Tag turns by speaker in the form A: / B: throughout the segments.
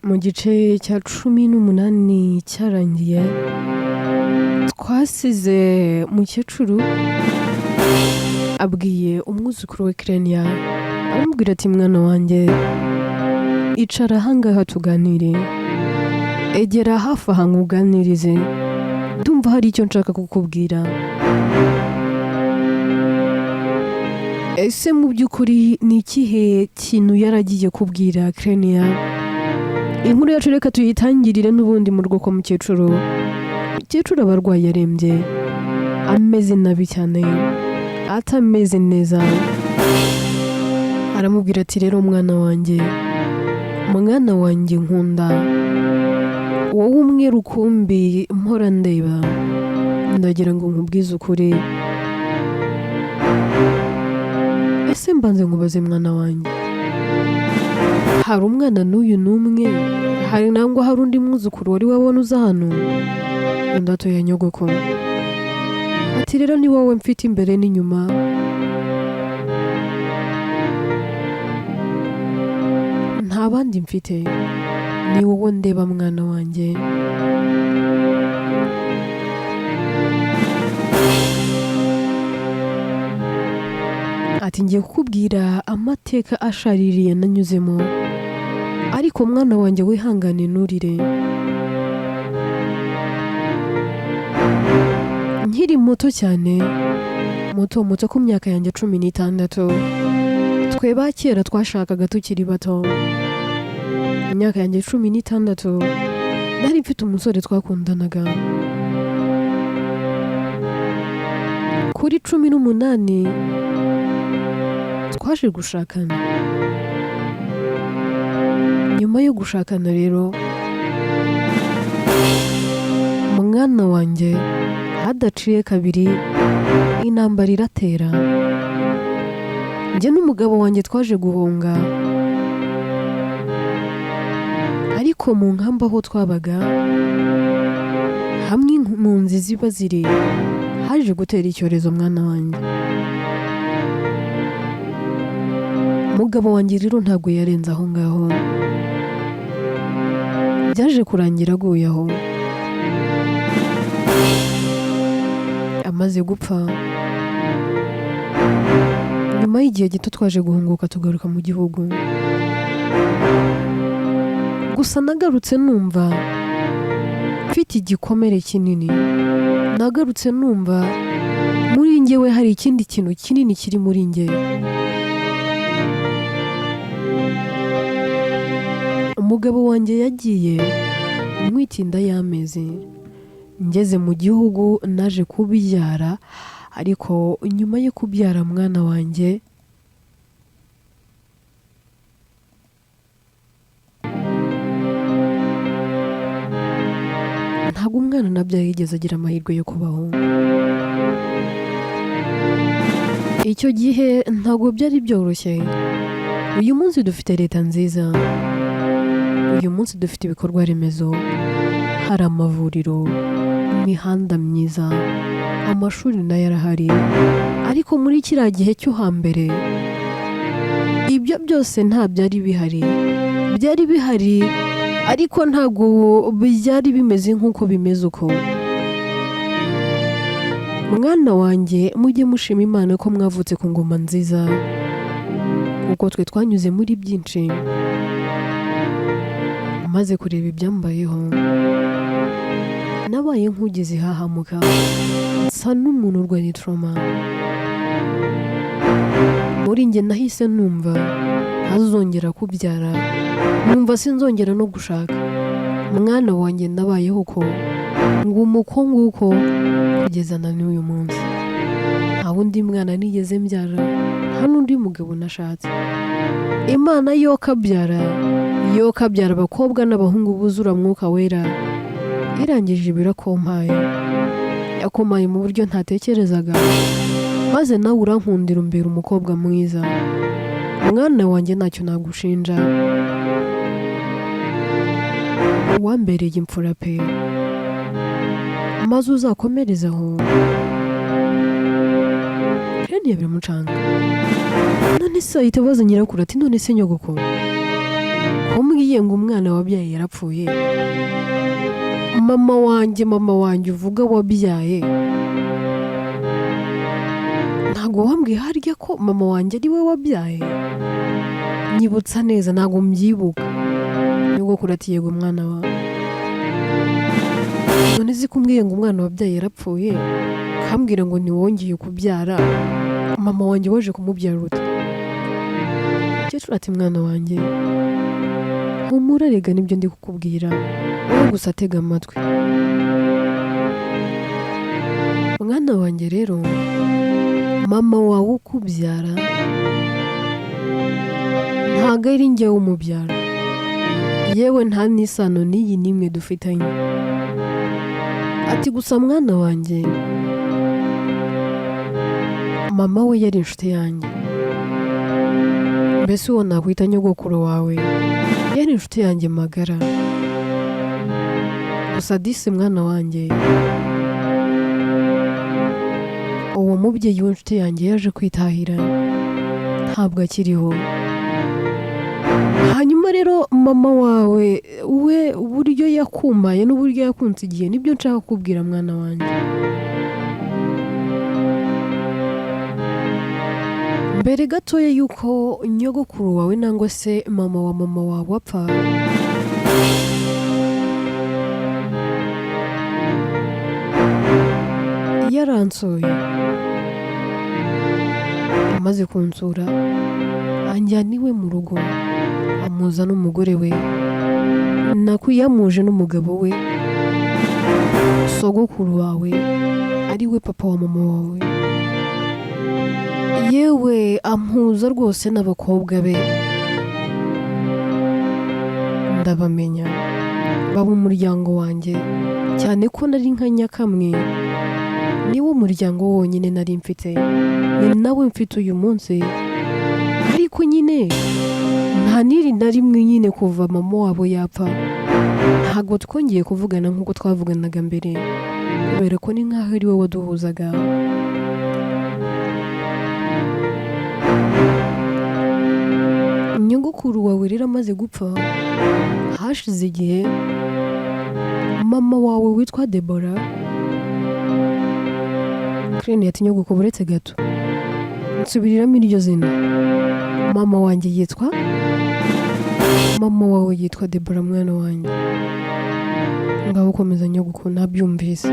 A: mu gice cya 18 cyarangiye twasize mukecuru abwiye umwuzukuru we Krenia aramubwira ati mwana wanjye icara ahangaha tuganire, egera hafi aha nkuganirize, ndumva hari icyo nshaka kukubwira. Ese mu by'ukuri ni ikihe kintu yaragiye kubwira Krenia? Inkuru yacu reka tuyitangirire n'ubundi mu rugo kwa mukecuru. Mukecuru abarwayi yarembye, ameze nabi cyane, atameze neza. Aramubwira ati rero mwana wanjye nkunda, wowe umwe rukumbi mpora ndeba, ndagira ngo nkubwize ukuri. Ese mbanze nkubaze mwana wanjye, hari umwana n'uyu n'umwe, hari nangwa hari undi mwuzukuru wari wabona uza hano? Undi atoya nyogoko ati rero ni wowe mfite imbere n'inyuma. Nta bandi mfite, ni wowe ndeba mwana wanjye. Ati ngiye kukubwira amateka ashaririye nanyuzemo, ariko mwana wanjye wihangane nurire. Nkiri muto cyane, muto ku myaka yanjye 16, twe ba kera twashakaga tukiri bato. Imyaka yanjye 16 nari mfite umusore twakundanaga. Kuri 18 twaje gushakana. Nyuma yo gushakana rero, mwana wanjye hadaciye kabiri intambara iratera. Njye n'umugabo wanjye twaje guhunga, ariko mu nkamba aho twabaga hamwe impunzi ziba ziri, haje gutera icyorezo mwana wanjye. Umugabo wanjye rero ntabwo yarenze aho ngaho, byaje kurangira aguye aho. Amaze gupfa, nyuma y'igihe gito twaje guhunguka tugaruka mu gihugu. Gusa nagarutse numva mfite igikomere kinini, nagarutse numva muri njyewe hari ikindi kintu kinini kiri muri njye. Umugabo wanjye yagiye mwitinda y'amezi, ngeze mu gihugu naje kubyara, ariko nyuma yo kubyara mwana wanjye ntabwo umwana nabyaye yigeze agira amahirwe yo kubaho. Icyo gihe ntabwo byari byoroshye. Uyu munsi dufite leta nziza, uyu munsi dufite ibikorwa remezo, hari amavuriro, imihanda myiza, amashuri nayo arahari. Ariko muri kiriya gihe cyo hambere ibyo byose nta byari bihari. Byari bihari ariko ntabwo byari bimeze nk'uko bimeze uko. Mwana wanjye mujye mushima Imana ko mwavutse ku ngoma nziza, kuko twe twanyuze muri byinshi. Maze kureba ibyambayeho, nabaye nk'ugeze hahamuka, nsa n'umuntu urwaye trauma. Muri njye nahise numva ntazongera kubyara, numva sinzongera no gushaka. Mwana wanjye nabayeho ko ngumuko nguko kugeza na n'uyu munsi. Nta wundi mwana nigeze mbyara, nta n'undi mugabo nashatse. Imana yo kabyara abakobwa n'abahungu buzura mwuka wera, irangije birakompaye, yakomaye mu buryo ntatekerezaga, maze nawe urankundira umbera umukobwa mwiza. Mwana wanjye ntacyo nagushinja, wambereye imfura pe, maze uzakomerezaho. Krenia biramucanga. None se ahita abaza nyirakuru ati none se nyogoko umbwiye ngo umwana wabyaye yarapfuye, mama wanjye uvuga wabyaye, ntabwo wambwiye harya ko mama wanjye ari we wabyaye? Nyibutsa neza, ntabwo mbyibuka. Nyogokuru ati yego umwana wawe. None uzi ko umbwiye ngo umwana wabyaye yarapfuye, kambwira ngo ntiwongeye kubyara, mama wanjye waje kumubyara ute? Umukecuru ati mwana wanjye, humura rega nibyo ndi kukubwira, wowe gusa tega amatwi. Mwana wanjye rero, mama wawe ukubyara ntago ari njye umubyara, yewe nta n'isano n'iyi n'imwe dufitanye. Ati gusa mwana wanjye, mama we yari inshuti yanjye, mbese uwo nakwita nyogokuru wawe yari inshuti yanjye magara. Gusa disi mwana wanjye, uwo mubyeyi w'inshuti yanjye yaje kwitahira, ntabwo akiriho. Hanyuma rero mama wawe we uburyo yakumaye n'uburyo yakunze igihe nibyo nshaka kukubwira mwana wanjye. Mbere gatoya yuko nyogokuru wawe nangwa se mama wa mama wawe apfa, yaransoye, amaze kunsura anjyana iwe mu rugo, amuza n'umugore we, yamuje n'umugabo we, sogokuru wawe ari we papa wa mama wawe, yewe ampuza rwose n'abakobwa be, ndabamenya, baba umuryango wanjye, cyane ko nari nka nyakamwe, niwo muryango wonyine nari mfite, ni nawe mfite uyu munsi. Ariko nyine nta niri na rimwe nyine kuva mama wabo yapfa ntabwo twongeye kuvugana nk'uko twavuganaga mbere, kubera ko ni nk'aho ari we waduhuzaga. Nyogokuru wawe rero amaze gupfa, hashize igihe, mama wawe witwa Debora, Crane ati nyogokuru uretse gato, nsubiriramo iryo zina, mama wanjye yitwa, mama wawe yitwa Debora mwana wanjye. Ngaho komeza nyogokuru, nabyumvise.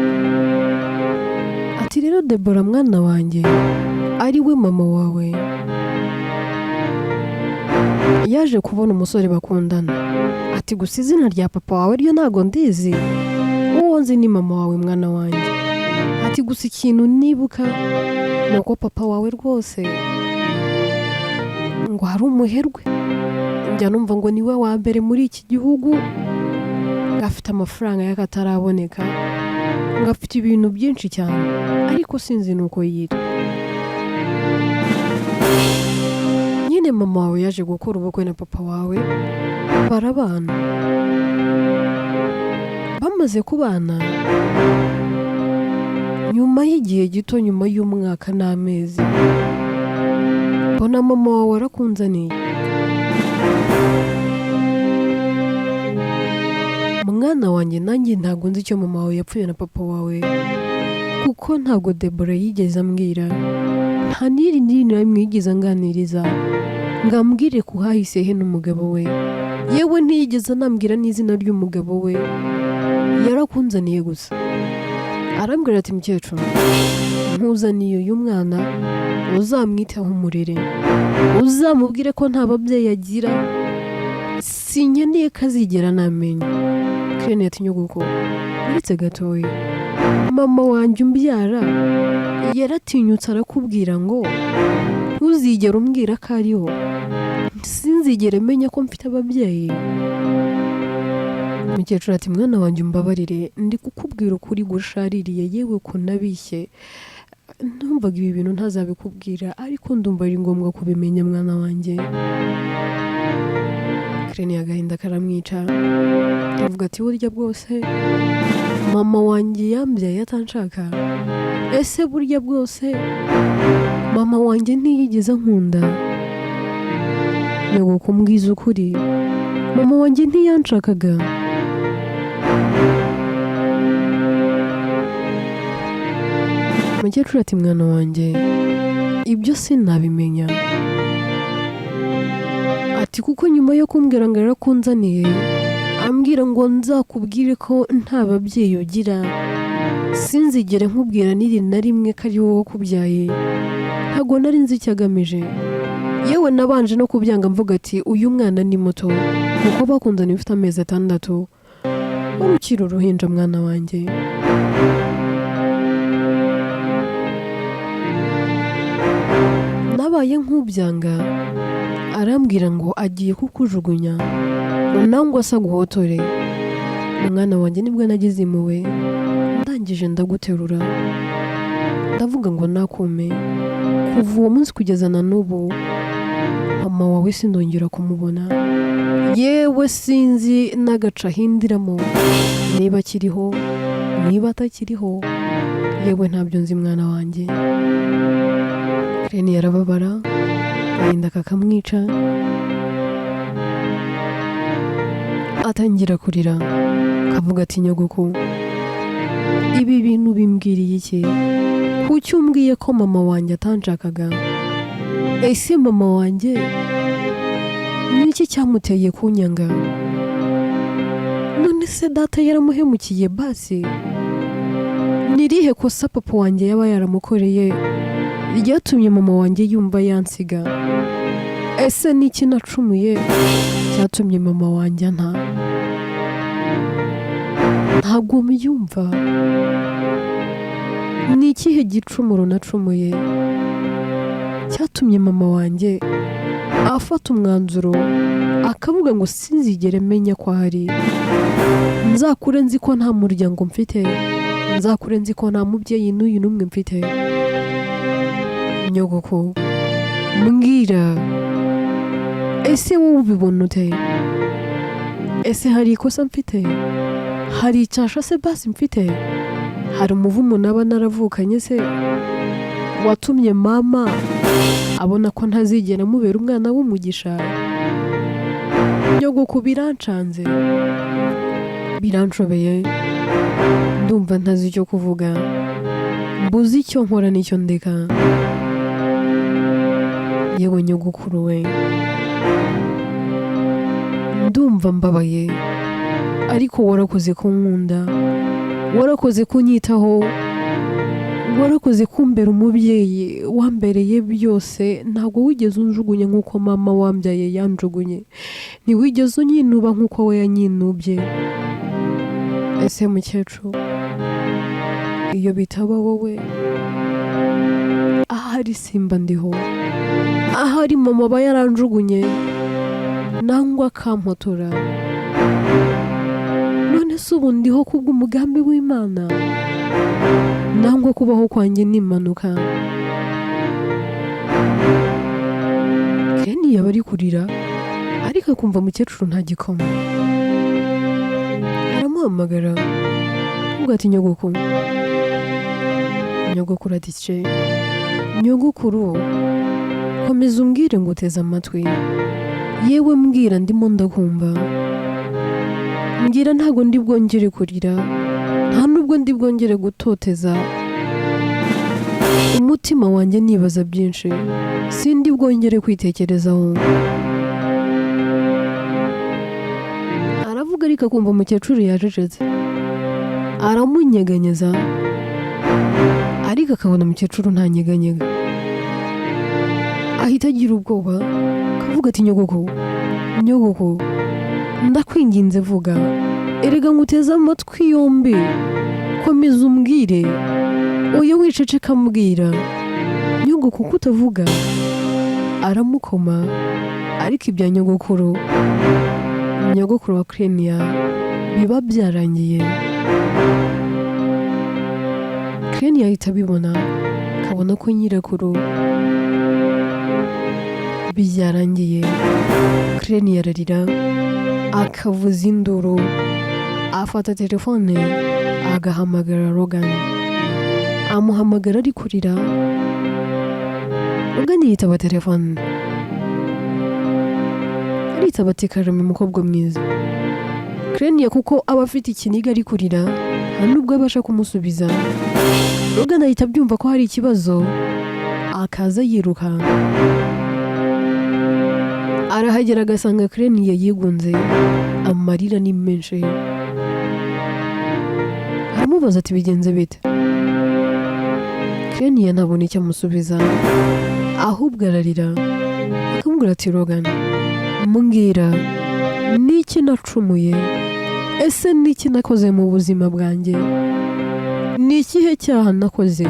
A: Ati rero Debora mwana wanjye ari we mama wawe yaje kubona umusore bakundana. Ati gusa izina rya papa wawe ryo ntago ndizi, uwo nzi ni mama wawe mwana wanjye. Ati gusa ikintu nibuka ni uko papa wawe rwose ngo hari umuherwe, njya numva ngo niwe wa mbere muri iki gihugu, ngafite amafaranga y'akataraboneka, ngafite ibintu byinshi cyane, ariko sinzi nuko yitwa. Nyine mama wawe yaje gukora ubukwe na papa wawe, barabana. Bamaze kubana, nyuma y'igihe gito, nyuma y'umwaka n'amezi, mbona mama wawe arakunzaniye. Mwana wanjye, nanjye ntabwo nzi icyo mama wawe yapfuye na papa wawe, kuko ntabwo Debora yigeze ambwira, nta n'iri rimwe yigeze anganiriza ngo ambwire ko hahise he n'umugabo we, yewe ntiyigeze anambwira n'izina ry'umugabo we, yarakunzaniye gusa. Arambwira ati mukecuru, nkuzaniye uyu mwana, uzamwiteho umurere, uzamubwire ko nta babyeyi agira, sinkeneye ko azigera namenya. Crane ati nyogokuru uretse gatoya, mama wanjye umbyara yaratinyutse arakubwira ngo ntuzigere umbwira ko ariho, sinzigere menya ko mfite ababyeyi. Mukecuru ati mwana wanjye umbabarire, ndi kukubwira ukuri gushaririye, yewe ko nabishye, numvaga ibi bintu ntazabikubwira, ariko ndumva ari ngombwa kubimenya mwana wanjye. Crane agahinda karamwica, avuga ati burya bwose mama wanjye yambyaye atanshaka, ese burya bwose mama wanjye ntiyigeze ankunda. Nyogokuru mbwiza ukuri, mama wanjye ntiyanshakaga. Umukecuru ati mwana wanjye ibyo sinabimenya, ati kuko nyuma yo kumbwira ngo yarakunzaniye ambwira ngo nzakubwire ko nta babyeyi ugira, sinzigere nkubwira n'iri na rimwe ko ari wowe wakubyaye, ntabwo nari nzi icyo agamije. Yewe nabanje no kubyanga mvuga ati uyu mwana ni muto, kuko bakundana ufite amezi 6, wari ukiri uruhinja mwana wanjye. Nabaye nk'ubyanga, arambwira ngo agiye kukujugunya ngo nangwa asa guhotore. Umwana wanjye nibwo nagize impuhwe, ndangije ndaguterura ndavuga ngo nakume. Kuva uwo munsi kugeza na n'ubu mama wawe sindongera kumubona, yewe sinzi n'agaca ahindiramo, niba akiriho niba atakiriho, yewe ntabyo nzi mwana wanjye. Rene yarababara, agahinda kakamwica, atangira kurira kavuga ati nyogoko ibi bintu bimbwiriye iki? Kuki umbwiye ko mama wanjye atanshakaga? Ese mama wanjye niki cyamuteye kunyanga? None se data yaramuhemukiye basi? Nirihe kosa papa wanjye yaba yaramukoreye ryatumye mama wanjye yumva yansiga? Ese niki nacumuye cyatumye mama wanjye ntabwo mbyumva? Ni ikihe gicumuro nacumuye cyatumye mama wanjye afata umwanzuro akavuga ngo sinzigere menya ko ahari? Nzakure nzi ko nta muryango mfite, nzakure nzi ko nta mubyeyi n'uyu n'umwe mfite. Nyogoko mbwira, ese wowe ubibona ute? Ese hari ikosa mfite? Hari icyasha se basi mfite? Hari umuvumo naba naravukanye se watumye mama abona ko ntazigera mubera umwana w'umugisha? Nyogoko birancanze, biranshobeye, ndumva ntazi icyo kuvuga, mbuze icyo nkora n'icyo ndeka. Yewe nyogokuru we, ndumva mbabaye, ariko warakoze kunkunda, warakoze kunyitaho, warakoze kumbera umubyeyi, wambereye byose. Ntabwo wigeze unjugunya nk'uko mama wambyaye yanjugunye, ntiwigeze unyinuba nk'uko we yanyinubye. Ese mukecuru, iyo bitaba wowe ahari simba ndiho, ahari mama aba yaranjugunye nangwa akampotora. None se ubu ndiho kubw'umugambi w'Imana, nangwa kubaho kwanjye n'impanuka? Keni yaba ari kurira, ariko akumva mukecuru nta gikoma. Aramuhamagara avuga ati nyogoko. Nyogokuru ati ce, nyogokuru komeza umbwire ngo uteze amatwi, yewe mbwira ndimo ndakumva. Mbwira ntago ndi bwongere kurira, nta nubwo ndi bwongere gutoteza. Umutima wanjye nibaza byinshi, sindi bwongere kwitekerezaho. Aravuga ariko akumva umukecuru yacecetse, aramunyeganyeza, ariko akabona umukecuru ntanyeganyega. Ahita agira ubwoba, akavuga ati nyogoko, nyogoko ndakwinginze vuga, erega nguteze amatwi yombi, komeza umbwire, oya wiceceka mbwira. Nyogoko kutavuga? Aramukoma, ariko ibya nyogokuru wa Krenia biba byarangiye. Krenia ahita abibona, akabona ko nyirakuru byarangiye. Krenia ararira, akavuza induru, afata telefone agahamagara Logan. Amuhamagara ari kurira, Logan yitaba telefone. aritaba ati karame umukobwa mwiza. Krenia kuko aba afite ikiniga ari kurira nta nubwo abasha kumusubiza. Logan ahita abyumva ko hari ikibazo akaza yiruka. Arahagera agasanga Krenia yigunze amarira ni menshi. Aramubaza ati bigenze bite? Krenia ntabona icyo amusubiza ahubwo ararira akamubwira ati Logan mbwira niki nacumuye, ese niki nakoze mu buzima bwanjye, ni ikihe cyaha nakoze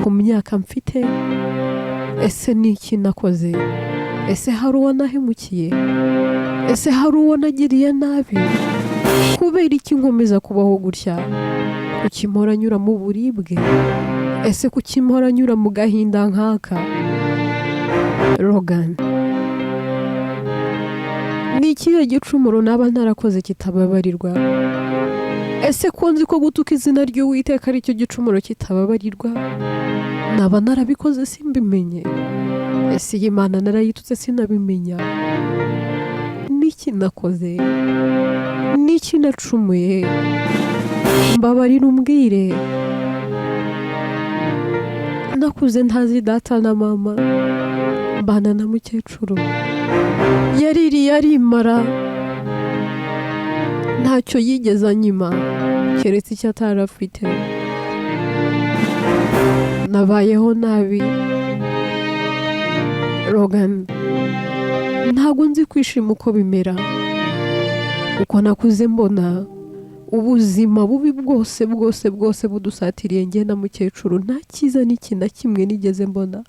A: ku myaka mfite, ese niki nakoze, ese hari uwo nahemukiye, ese hari uwo nagiriye nabi, kubera iki nkomeza kubaho gutya, kuki mpora nyura mu buribwe, ese kuki mpora nyura mu gahinda nkaka? Logan ni ikihe gicumuro naba ntarakoze kitababarirwa? Ese ko nzi ko gutuka izina ry'Uwiteka ari cyo gicumuro kitababarirwa, naba narabikoze simbimenye? Ese iyi Mana narayitutse sinabimenya? Niki nakoze, niki nacumuye? Mbabarira umbwire. Nakuze ntazi data na mama, mbana na mukecuru, yaririye arimara, ntacyo yigeze anyima keretse icyo atarafite. Nabayeho nabi. Logan ntabwo nzi kwishima uko bimera, uko nakuze mbona ubuzima bubi bwose budusatiriye njye na mukecuru, nta cyiza n'iki na kimwe nigeze mbona.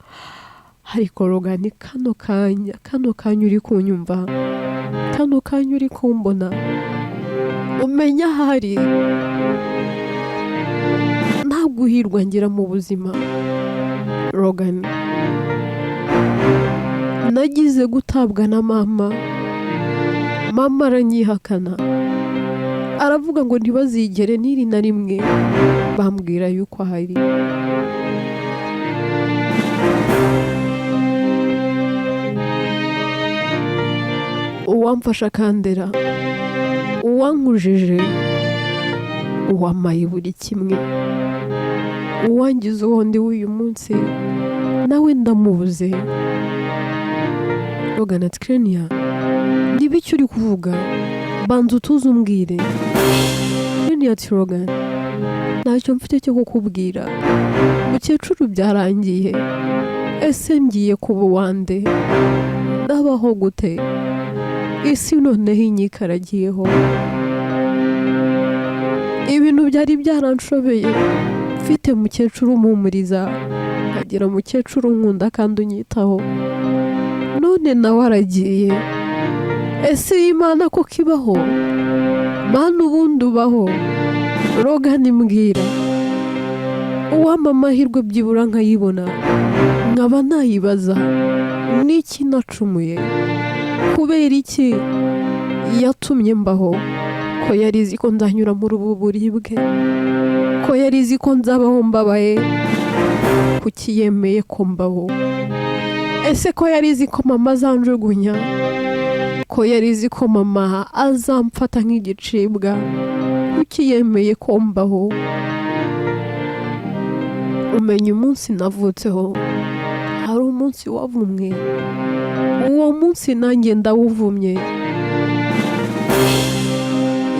A: Ariko Logan kano kanya uri kunyumva, kano kanya uri kumbona, umenya ahari nta guhirwa ngira mu buzima. Logan nagize gutabwa na mama aranyihakana, aravuga ngo ntibazigere n'iri na rimwe bambwira yuko ahari. Uwamfasha akandera, uwankujije, uwamaye buri kimwe, uwangize uwo ndi w'uyu munsi, nawe ndamubuze. Logan ati Krenia niba icyo uri kuvuga banza utuze umbwire. Krenia ati Logan ntacyo mfite cyo kukubwira, mukecuru byarangiye, ese ngiye kuba uwande, ndabaho gute, isi noneho inyikaragiyeho, ibintu byari byaranshobeye, mfite mukecuru umpumuriza, nkagira mukecuru nkunda kandi unyitaho, none nawe aragiye. Ese iyi Mana ko kibaho? Mana ubundi ubaho? Logan mbwira, uwampa amahirwe byibura nkayibona, nkaba nayibaza niki nacumuye, kubera iki yatumye mbaho, ko yarizi ko nzanyura muri ubu buribwe, ko yarizi ko nzabaho mbabaye, kuki yemeye ko mbaho? Ese ko yarizi ko mama azanjugunya, ko yarizi ko mama azamfata nk'igicibwa, kuki yemeye ko mbaho? Umenya umunsi navutseho hari umunsi wavumwe, uwo munsi nanjye ndawuvumye.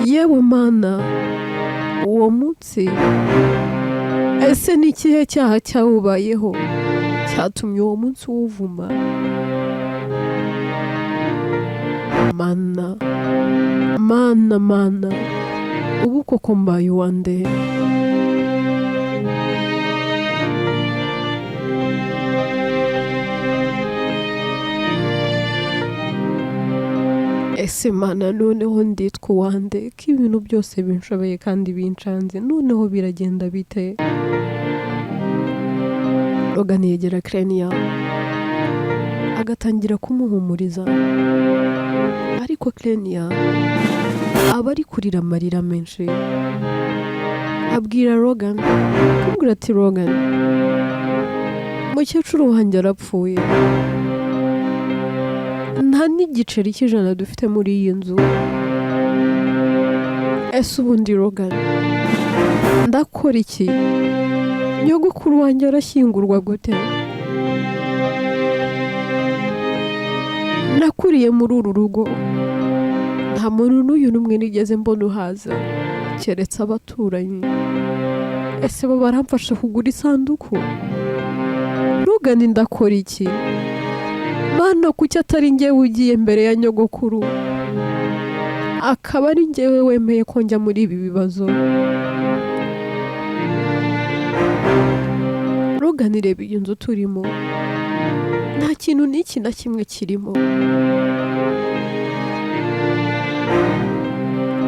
A: Yewe Mana, uwo munsi ese ni ikihe cyaha cyawubayeho cyatumye uwo munsi uwuvuma? Mana ubu koko mbaye uwande? Ese Mana noneho nditwa uwande ko ibintu byose binshoboye kandi bincanze, noneho biragenda bite? Logan yegera Krenia agatangira kumuhumuriza, ariko Krenia aba ari kurira amarira menshi. Abwira Logan, kumubwira ati Logan mukecuru wanjye arapfuye, nta n'igiceri cy'ijana dufite muri iyi nzu. Ese ubundi Logan ndakora iki? Nyogokuru wanjye arashyingurwa gute? Nakuriye muri uru rugo, nta muntu n'uyu n'umwe nigeze mbona uhaza keretse abaturanyi. Ese bo baramfasha kugura isanduku? Logan ndakora iki? Mana kuki atari njyewe ugiye mbere ya nyogokuru, akaba ari njyewe wemeye ko njya muri ibi bibazo? Logan reba iyi nzu turimo, nta kintu n'iki na kimwe kirimo.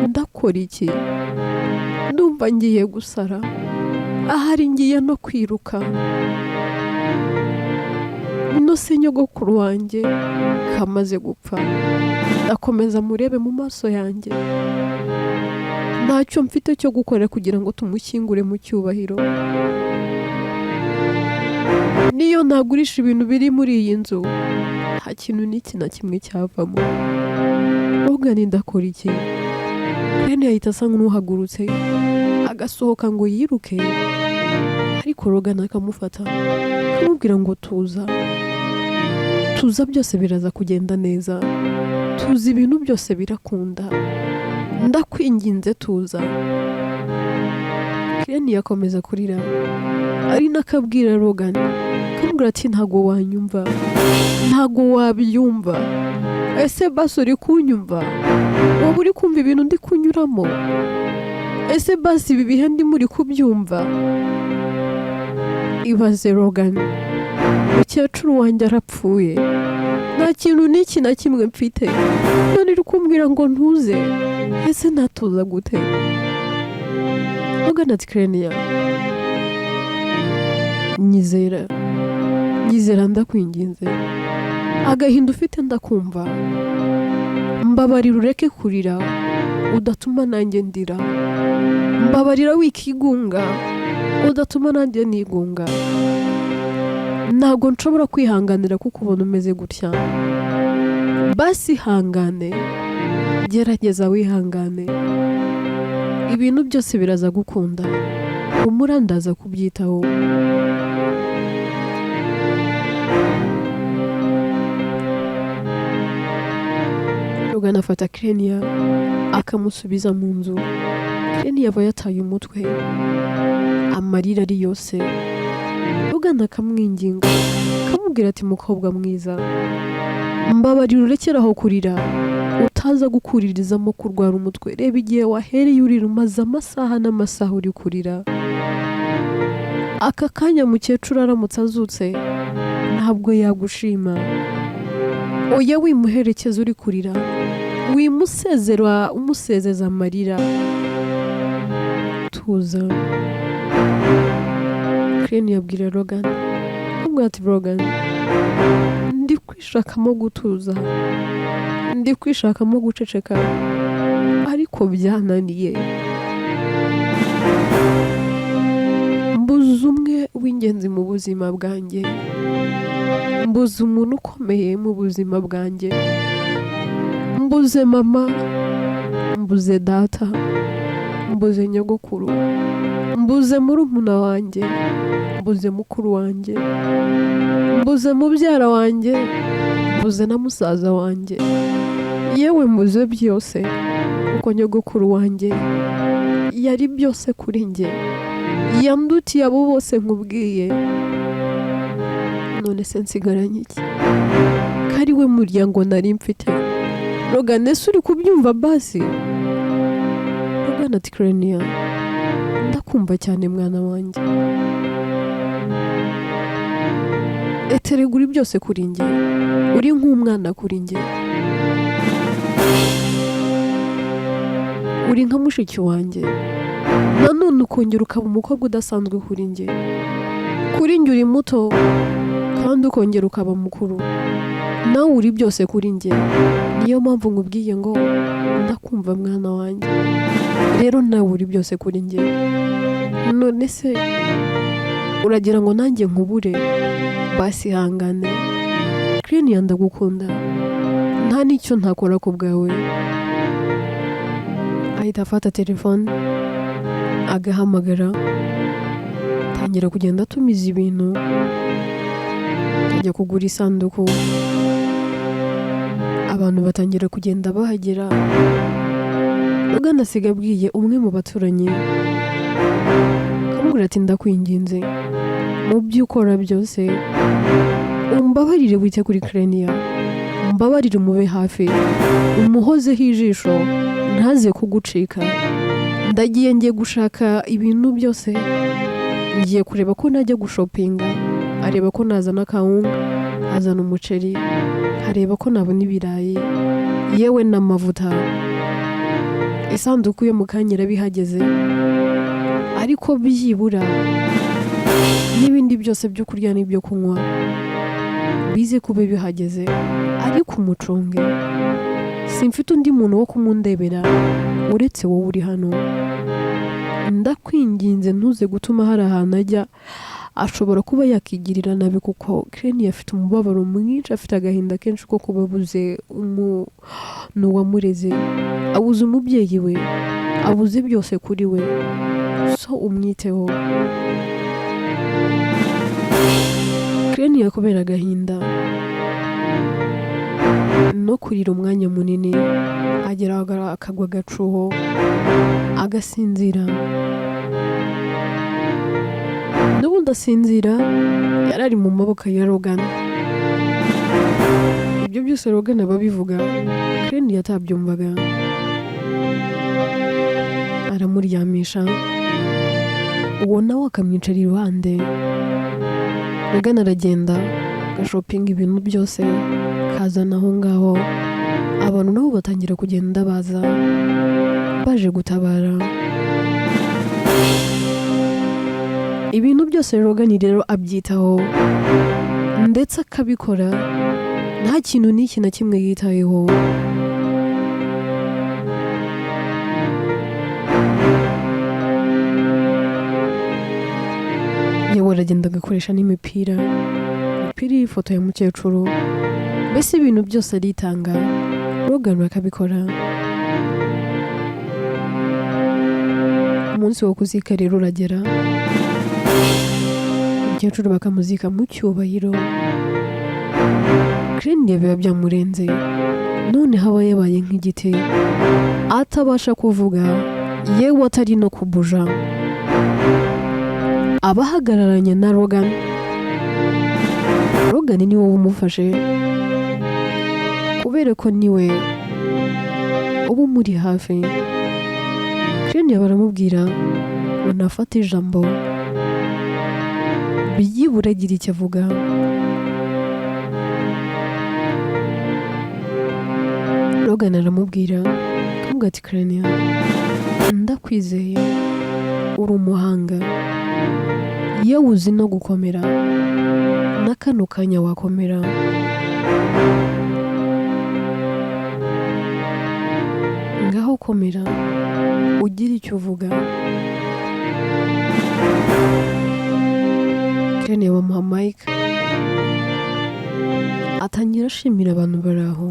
A: Ndakora iki? Ndumva ngiye gusara, ahari ngiye no kwiruka. Ino se nyogokuru wanjye kamaze gupfa, ndakomeza murebe mu maso yanjye? Ntacyo mfite cyo gukora kugira ngo tumushyingure mu cyubahiro. Niyo nagurisha ibintu biri muri iyi nzu, nta kintu n'iki na kimwe cyavamo. Logan ndakora iki? Rene yahita asa nk'uhagurutse agasohoka ngo yiruke, ariko Logan akamufata akamubwira ngo tuza byose biraza kugenda neza, tuzi ibintu byose birakunda, ndakwinginze tuza. Rene yakomeza kurira, ari nakabwira Logan akamubwira ati ntago wanyumva, ntago wabyumva. Ese basi uri kunyumva? Waba uri kumva ibintu ndi kunyuramo? Ese basi ibi bihe ndi muri kubyumva? Ibaze Logan, mukecuru wanjye arapfuye, nta kintu n'iki na kimwe mfite, none uri kumbwira ngo ntuze? Ese natuza gute? Logan ati Krenia, nyizera ndakwinginze, agahinda ufite ndakumva, mbabarira ureke kurira, udatuma nanjye ndira. Mbabarira wikigunga, udatuma nanjye nigunga. Ntabwo nshobora kwihanganira kuko ubona umeze gutya. Basi hangane, gerageza wihangane, ibintu byose biraza gukunda, umurandaza kubyitaho. Logan afata Krenia akamusubiza mu nzu. Krenia aba yataye umutwe, amarira ari yose. Logan akamwinginga akamubwira ati mukobwa mwiza, mbabarira urekeraho kurira, utaza gukuririzamo kurwara umutwe. Reba igihe wahereye urira, umaze amasaha n'amasaha uri kurira. Aka kanya mukecuru aramutse azutse ntabwo yagushima. Oya wimuherekeza uri kurira, wimusezera umusezeza amarira. Tuza. Krenia yabwira Logan akamubwira ati Logan, ndi kwishakamo gutuza, ndi kwishakamo guceceka, ariko byananiye. Mbuze umwe w'ingenzi mu buzima bwanjye, mbuze umuntu ukomeye mu buzima bwanjye. Mbuze mama, mbuze data, mbuze nyogokuru, mbuze murumuna wanjye, mbuze mukuru wanjye, mbuze mubyara wanjye, mbuze na musaza wanjye. Yewe mbuze byose, kuko nyogokuru wanjye yari byose kuri njye, yandutiye abo bose nkubwiye. None se nsigaranye iki? Kari we muryango nari mfite. Logan ese uri kubyumva basi? Logan ati Krenia, ndakumva cyane mwana wanjye. Eterega uri byose kuri njye, uri nk'umwana kuri njye, uri nka mushiki wanjye. Nanone ukongera ukaba umukobwa udasanzwe kuri njye. Kuri njye uri muto, kandi ukongera ukaba mukuru. Nawe uri byose kuri njye. Niyo mpamvu nkubwiye ngo ndakumva mwana wanjye. Rero nawe uri byose kuri njye. None se uragira ngo nanjye nkubure? Basi hangane. Krenia ndagukunda. nta n'icyo ntakora ku bwawe. Ahita afata telefone agahamagara, tangira kugenda atumiza ibintu, ajya kugura isanduku, abantu batangira kugenda bahagera. Logan asiga abwiye umwe mu baturanyi, akamubwira ati ndakwinginze mu byo ukora byose umbabarire wite kuri Clenia, umbabarire umube hafi, umuhozeho ijisho ntaze kugucika. Ndagiye ngiye gushaka ibintu byose, ngiye kureba ko najya gushopinga, areba ko nazana kawunga, azana umuceri, areba ko nabona ibirayi yewe n'amavuta. Isanduku yo mu kanya irabihageze, ariko byibura n'ibindi byose byo kurya n'ibyo kunywa bize kube bihageze, ariko umucunge. Simfite undi muntu wo kumundebera uretse wowe uri hano. Ndakwinginze ntuze gutuma hari ahantu ajya ashobora kuba yakigirira nabi, kuko Clenia afite umubabaro mwinshi, afite agahinda kenshi ko kuba abuze umuntu wamureze, abuze umubyeyi we, abuze byose kuri we. So umwiteho. Clenia kubera agahinda no kurira umwanya munini, agera akagwa agacuho agasinzira. N'ubundi asinzira yarari mu maboko ya Logan. Ibyo byose Logan ababivuga, Clenia atabyumvaga. Aramuryamisha, uwo nawe akamwicara iruhande. Logan aragenda agashopinga ibintu byose, kazana aho ngaho. Abantu nabo batangira kugenda baza baje gutabara. Ibintu byose Logan rero abyitaho ndetse akabikora, nta kintu n'iki na kimwe yitayeho. Yewe aragenda agakoresha n'imipira y'ifoto ya mukecuru, mbese ibintu byose aritanga. Logan akabikora. Umunsi wo kuzika rero uragera, umukecuru bakamuzika mu cyubahiro. Clenia biba byamurenze, none haba yabaye nk'igiti, atabasha kuvuga yewe atari no kubuja. Abahagararanye na Logan ni wowe umufashe, kubera ko niwe uba umuri hafi. Clenia baramubwira ngo nafate ijambo, byibura agira icyo avuga. Logan aramubwira, akamubwira ati Clenia, ndakwizeye, uri umuhanga, iyo uzi no gukomera, na kano kanya wakomera. Ngaho komera, ugira icyo uvuga. Clenia bamuha mike, atangira ashimira abantu bari aho.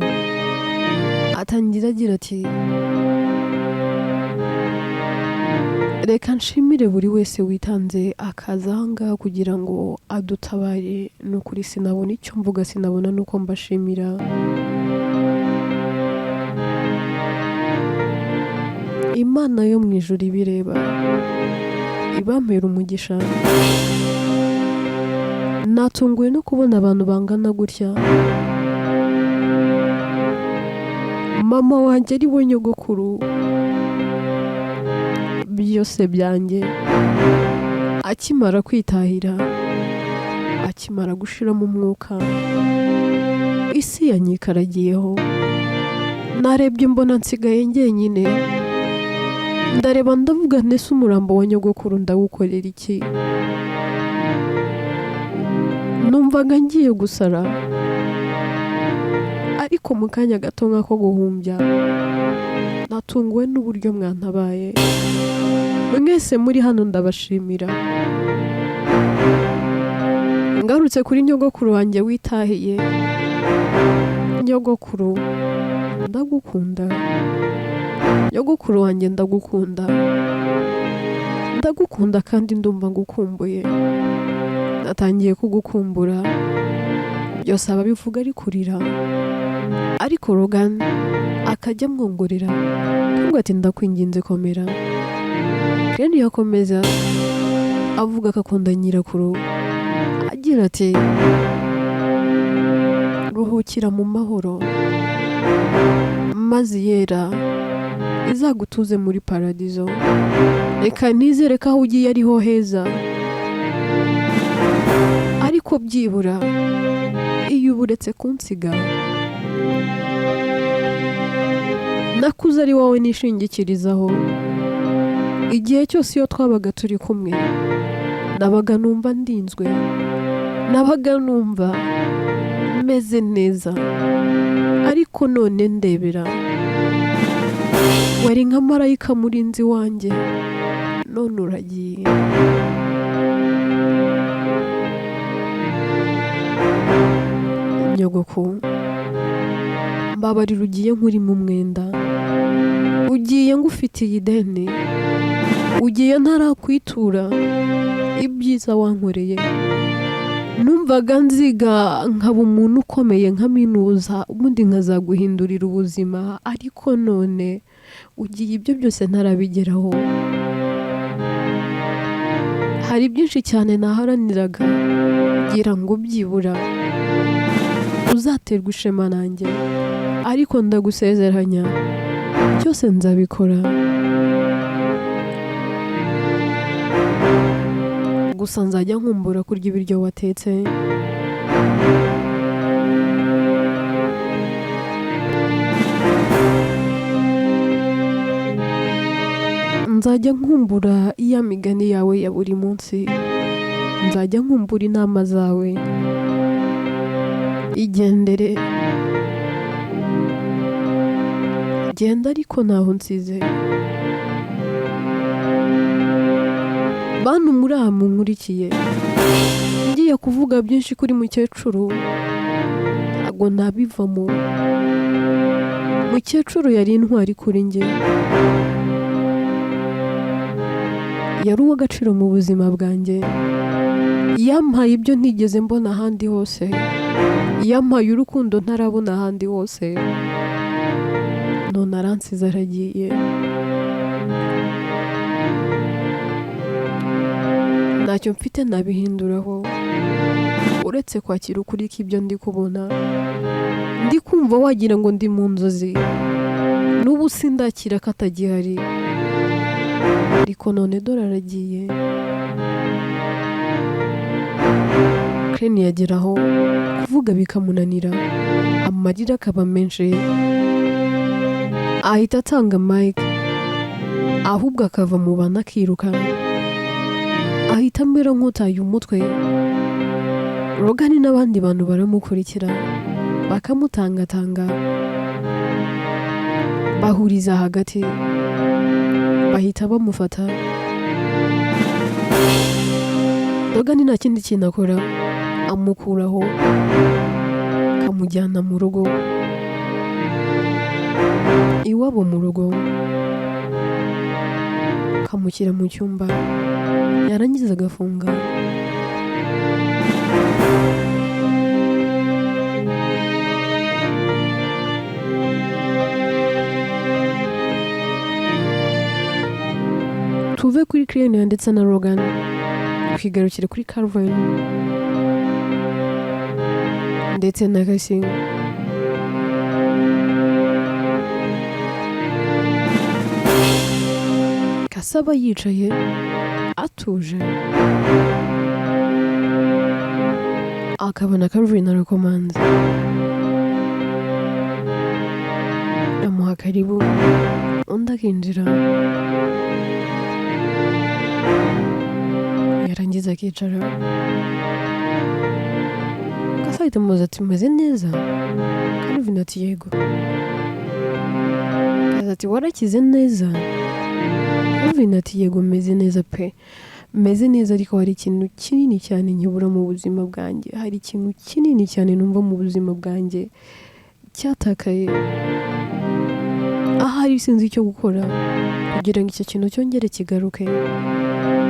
A: Atangira agira ati, reka nshimire buri wese witanze akaza aha ngaha kugira ngo adutabare. Ni ukuri sinabona icyo mvuga, sinabona nuko mbashimira. Imana yo mu ijuru ibireba, ibampera umugisha. Natunguwe no kubona abantu bangana gutya. Mama wanjye ari we nyogokuru byose byanjye, akimara kwitahira, akimara gushiramo umwuka, isi yanyikaragiyeho. Narebye mbona nsigaye njyenyine, ndareba ndavuga ntese umurambo wa nyogokuru ndawukorera iki? Numvaga ngiye gusara, ariko mu kanya gato nk'ako guhumbya natunguwe n'uburyo mwantabaye. Mwese muri hano ndabashimira. Ngarutse kuri nyogokuru wanjye witahiye. Nyogokuru ndagukunda, nyogokuru wanjye ndagukunda, ndagukunda kandi ndumva ngukumbuye, natangiye kugukumbura. Byose ababivuga ari kurira, ariko Logan akajya amwongorera akavuga ati ndakwinginze komera. Kandi yakomeza avuga ko akunda nyirakuru, agira ati ruhukira mu mahoro, maze yera izagutuze muri paradizo. Reka nizere ko aho ugiye ariho heza, ariko byibura iyo uburetse kunsiga, nakuze ari wowe nishingikirizaho. Igihe cyose iyo twabaga turi kumwe, nabaga numva ndinzwe, nabaga numva meze neza, ariko none ndebera, wari nka marayika murinzi wanjye, none uragiye. Nyogoko, mbabarira ugiye nkuri mu mwenda, ugiye ngufitiye ideni, ugiye ntarakwitura ibyiza wankoreye. Numvaga nziga nkaba umuntu ukomeye nkaminuza, ubundi nkazaguhindurira ubuzima, ariko none ugiye ibyo byose ntarabigeraho. Hari byinshi cyane naharaniraga kugira ngo byibura uzaterwa ishema nanjye, ariko ndagusezeranya byose nzabikora. Gusa nzajya nkumbura kurya ibiryo watetse, nzajya nkumbura iya migani yawe ya buri munsi, nzajya nkumbura inama zawe. Igendere, genda ariko ntaho nsize. Bantu muri aha munkurikiye, ngiye kuvuga byinshi kuri mukecuru, ntabwo nabivamo. Mukecuru yari intwari kuri njye, yari uw'agaciro mu buzima bwanjye. Yampaye ibyo ntigeze mbona ahandi hose, yampaye urukundo ntarabona ahandi hose, none aransize aragiye. Ntacyo mfite nabihinduraho uretse kwakira ukuri k'ibyo ndi kubona. Ndi kumva wagira ngo ndi mu nzozi, n'ubu sindakira ko atagihari, ariko none dore aragiye. Ken yageraho kuvuga bikamunanira, amarira akaba menshi, ahita atanga mic, ahubwo akava mu bantu akiruka, ahita amera nk'utaye umutwe. Logan n'abandi bantu baramukurikira, bakamutangatanga, bahuriza hagati, bahita bamufata. Logan nta kindi kintu akora, amukuraho, kamujyana mu rugo, iwabo mu rugo, kamushyira mu cyumba, yarangiza agafunga. Tuve kuri Climax ndetse na Logan, twigarukire kuri Calvin ndetse na Casey. Kasaba yicaye atuje, akabona Calvin arakomanze, amuha karibu, undi akinjira, yarangiza akicara. Kasa ahita amubaza ati umeze neza? Calvin ati yego. Kasa ati warakize neza? Calvin ati yego meze neza pe, meze neza, ariko hari ikintu kinini cyane nkibura mu buzima bwanjye, hari ikintu kinini cyane numva mu buzima bwanjye cyatakaye. ahari sinzi icyo gukora kugira ngo icyo kintu cyongere kigaruke.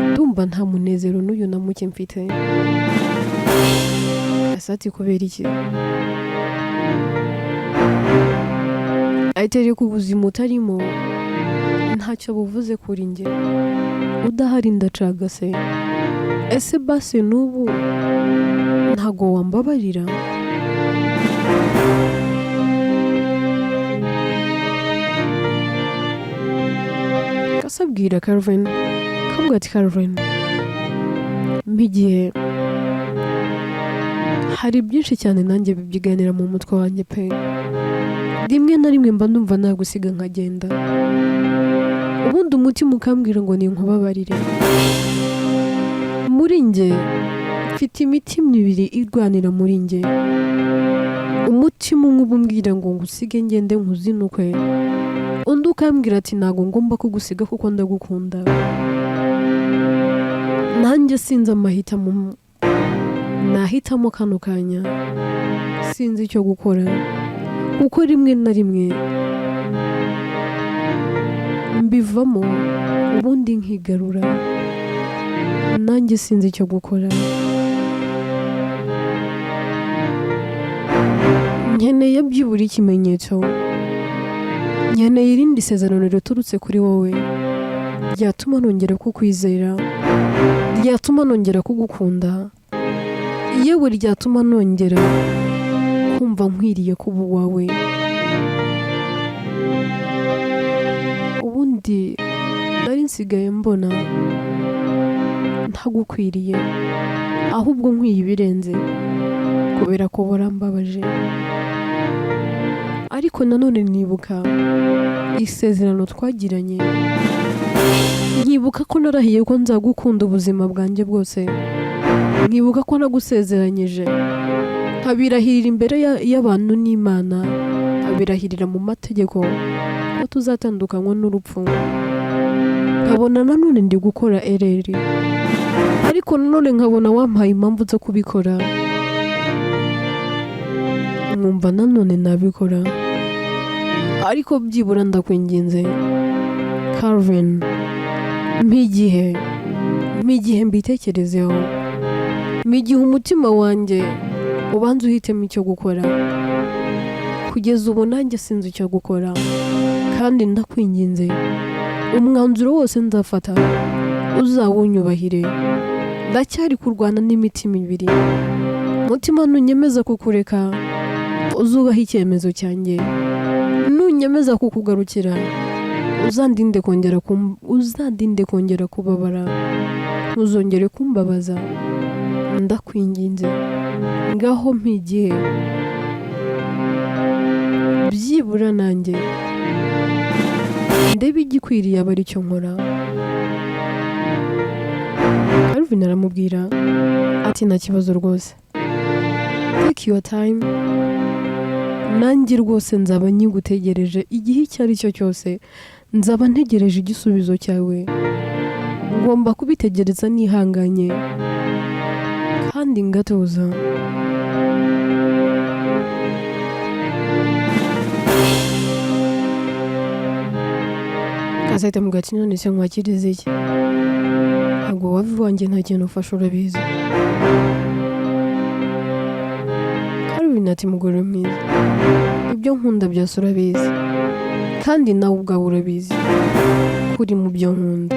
A: Ndumva nta munezero n'uyu na muke mfite. Asati kubera iki? Atete ku buzima utarimo ntacyo buvuze kuri njye. Udahari ndacagase. Ese basi n'ubu ntago wambabarira? Kasabwira Calvin, kavuga ati Calvin, mpigiye hari byinshi cyane nanjye bibyiganira mu mutwe wanjye pe. Rimwe na rimwe mba ndumva nagusiga nkagenda, ubundi umutima ukambwira ngo ni nkubabarire. Muri njye mfite imitima ibiri irwanira muri njye. Umutima umwe umbwira ngo ngusige ngende nkuzinukwe, undi ukambwira ati ntago ngomba kugusiga kuko ndagukunda. Nanjye sinzi amahitamo nahitamo kano kanya, sinzi icyo gukora kuko rimwe na rimwe mbivamo ubundi nkigarura. Nanjye sinzi icyo gukora. Nkeneye byibura ikimenyetso, nkeneye irindi sezerano riturutse kuri wowe ryatuma nongera kukwizera, ryatuma nongera kugukunda, yewe ryatuma nongera kumva nkwiriye kuba uwawe. Ubundi nari nsigaye mbona ntagukwiriye, ahubwo nkwiye ibirenze kubera ko warambabaje. Ariko nanone nibuka isezerano twagiranye, nkibuka ko narahiye ko nzagukunda ubuzima bwanjye bwose, nkibuka ko nagusezeranyije, nkabirahirira imbere y'abantu n'Imana, nkabirahirira mu mategeko ko tuzatandukanywa n'urupfu. Nkabona nanone ndi gukora ereri, ariko nanone nkabona wampaye impamvu zo kubikora, nkumva nanone nabikora. Ariko byibura ndakwinginze Calvin, mpigihe mbitekerezeho, mpigihe umutima wanjye ubanza uhitemo icyo gukora. Kugeza ubu nanjye sinzi icyo gukora, kandi ndakwinginze umwanzuro wose nzafata uzawunyubahire. Ndacyari kurwana n'imitima ibiri. Mutima nunyemeza kukureka, uzubaha icyemezo cyanjye. Nunyemeza kukugarukira, uzandinde kongera kubabara, ntuzongere kumbabaza. Ndakwinginze ngaho mpigihe, byibura nanjye ndebe igikwiriye aba ari cyo nkora. Calvin aramubwira ati nta kibazo rwose, take your time, nanjye rwose nzaba nyigutegereje igihe icyo ari cyo cyose. Nzaba ntegereje igisubizo cyawe, ngomba kubitegereza nihanganye kandi ngatuza. Kazahita mu gati none se nkwakiriza iki? Ntabwo wava wanjye nta kintu ufasha urabizi. Calvin ati mugore mwiza, ibyo nkunda byose urabizi, kandi nawe ubwawe urabizi kuri mu byo nkunda.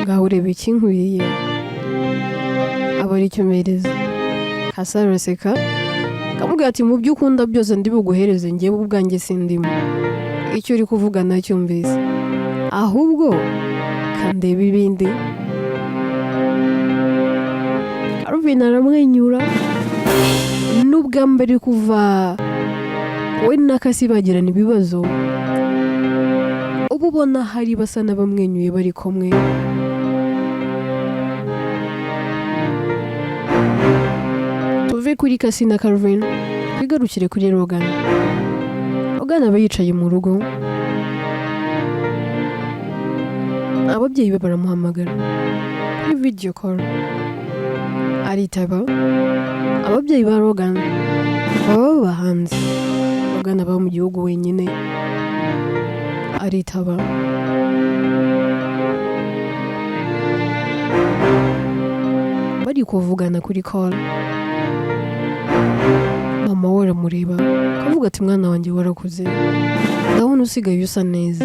A: Ngaho ureba ikinkwiriye aba ari cyo mpereza. Kasa araseka kamubwira ati mu byo ukunda byose ndi buguhereze, njyewe ubwanjye sindimo. Icyo uri kuvuga nacyumvise, ahubwo kandeba ibindi. Calvin aramwenyura. N'ubwa mbere kuva we na Kasi bagirana ibibazo, ubu ubona hari basa n'abamwenyuye bari kumwe. Tuve kuri Kasi na Calvin twigarukire kuri Logan. Logan aba yicaye mu rugo, ababyeyi be baramuhamagara kuri video call. Aritaba. Ababyeyi ba Logan baba hanze. Logan aba mu gihugu wenyine. aritaba. Bari kuvugana kuri call, mama we aramureba akavuga ati mwana wanjye warakuze, ndabona usigaye usa neza,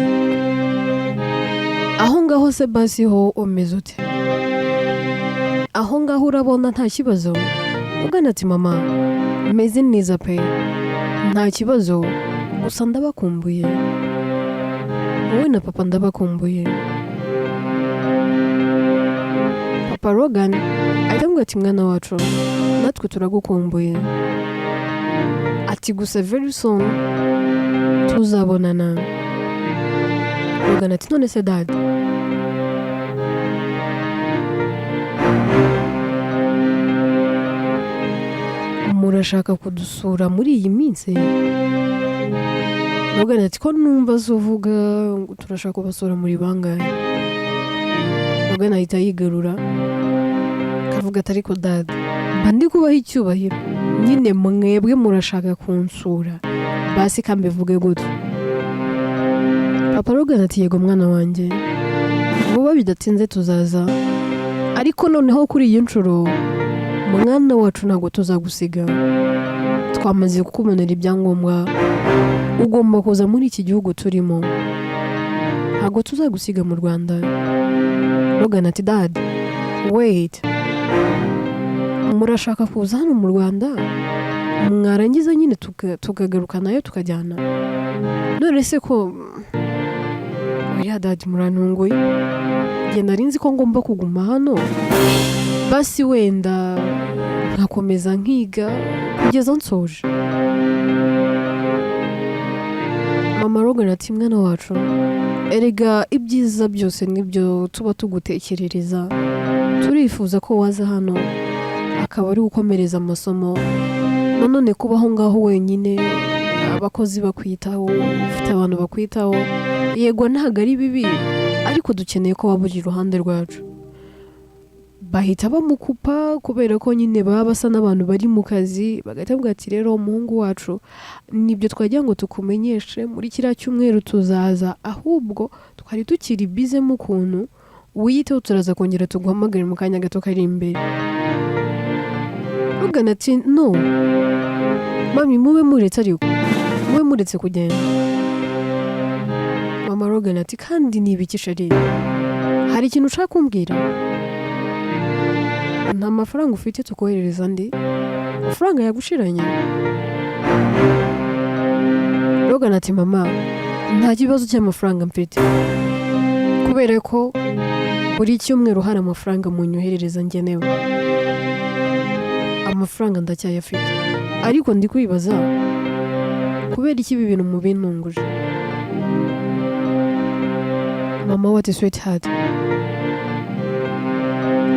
A: aho ngaho se basi ho umeze ute? Aho ngaho urabona nta kibazo? Ugana ati mama meze neza pe, nta kibazo, gusa ndabakumbuye, wowe na papa ndabakumbuye. Papa Rogan ahita ati mwana wacu natwe turagukumbuye, ati gusa very soon tuzabonana. Rogan ati none se dad, murashaka kudusura muri iyi minsi? Rogan ati ko numva zuvuga ngo turashaka kubasura muri bangahe? Rogan ahita yigarura akavuga ati ariko dad, mba ndi kubaha icyubahiro, nyine mwebwe murashaka kunsura, basi kambivuge gutyo. Papa Rogan ati yego mwana wanjye, vuba bidatinze tuzaza, ariko noneho kuri iyi nshuro mwana wacu ntabwo tuzagusiga, twamaze kukubonera ibyangombwa, ugomba kuza muri iki gihugu turimo, ntabwo tuzagusiga mu Rwanda. Rogan ati dad wait, murashaka kuza hano mu Rwanda mwarangiza nyine tukagaruka nayo tukajyana? None se ko oya dad murantunguye, njye nari nzi ko ngomba kuguma hano, basi wenda nkakomeza nkiga kugeza nsoje. Mama Rogan ati mwana wacu, erega ibyiza byose nibyo tuba tugutekerereza, turifuza ko waza hano akaba ari gukomereza amasomo, nanone kubaho ngaho wenyine, abakozi bakwitaho, ufite abantu bakwitaho, yego ntabwo ari bibi, ariko dukeneye ko waba uri iruhande rwacu. Bahita bamukupa kubera ko nyine baba basa n'abantu bari mu kazi, bagahita bavuga ati rero umuhungu wacu nibyo twagira ngo tukumenyeshe, muri kiriya cyumweru tuzaza, ahubwo twari tukiri bize mu kuntu, wiyiteho turaza kongera tuguhamagare mu kanya gato kari imbere. Rogan ati no mami, mube muretse, ariko mube muretse kugenda. Mama Rogan ati kandi nibikisha rero, hari ikintu ushaka kumbwira? Nta mafaranga ufite tukoherereza ndi? Amafaranga yagushiranye? Rogan ati mama nta kibazo cy'amafaranga mfite, kubera ko buri cyumweru hari amafaranga munyoherereza ngenewe, amafaranga ndacyayafite, ariko ndi kwibaza kubera iki ibi bintu mubintunguje. Mama we ati sweetheart,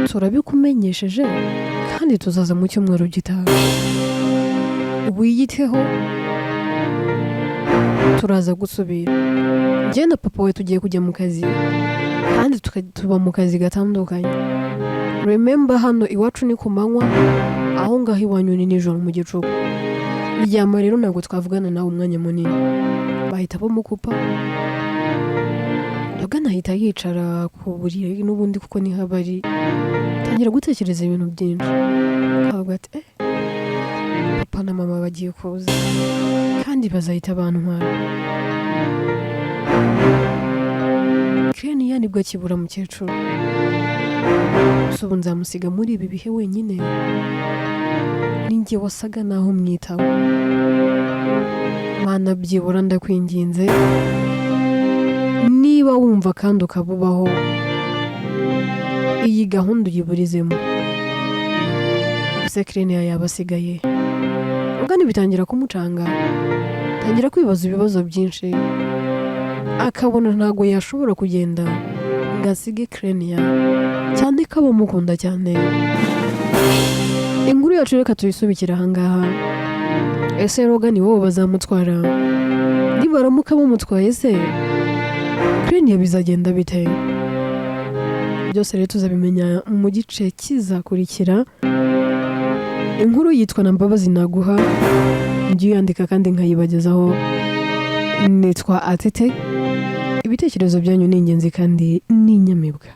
A: turabikumenyesheje kandi tuzaza mu cyumweru gitaha, wiyiteho turaza gusubira. Njye na papa we tugiye kujya mu kazi, kandi tuba mu kazi gatandukanye. Remember hano iwacu ni ku manywa, aho ngaho iwanyu ni nijoro mu gicuku. Ryama rero ntabwo twavugana nawe umwanya munini. Bahita bamukupa, Rogan ahita yicara ku buriri n'ubundi kuko niho bari, tangira gutekereza ibintu byinshi. Akavuga ati papa na mama bagiye kuza kandi bazahita bantwara. Krenia nibwo akibura mukecuru, ubu nzamusiga muri ibi bihe wenyine, ninjye wasaga naho mwitaho. Mana byibura ndakwinginze, niba wumva kandi ukabubaho, iyi gahunda uyiburizemo. Gusa Krenia yabasigaye. Rogan bitangira kumucanga, tangira kwibaza ibibazo byinshi, akabona ntago yashobora kugenda ngo asige Krenia, cyane ko abamukunda cyane. Inkuru yacu reka tuyisubikira ahangaha. Ese Rogan wowe bazamutwara? Nibaramuka bamutwaye se Krenia bizagenda bite? Byose rero tuzabimenya mu gice kizakurikira. Inkuru yitwa Mbabazi Naguha, ngiye yandika kandi nkayibagezaho. Nitwa Atete, ibitekerezo byanyu ni ingenzi kandi ni inyamibwa.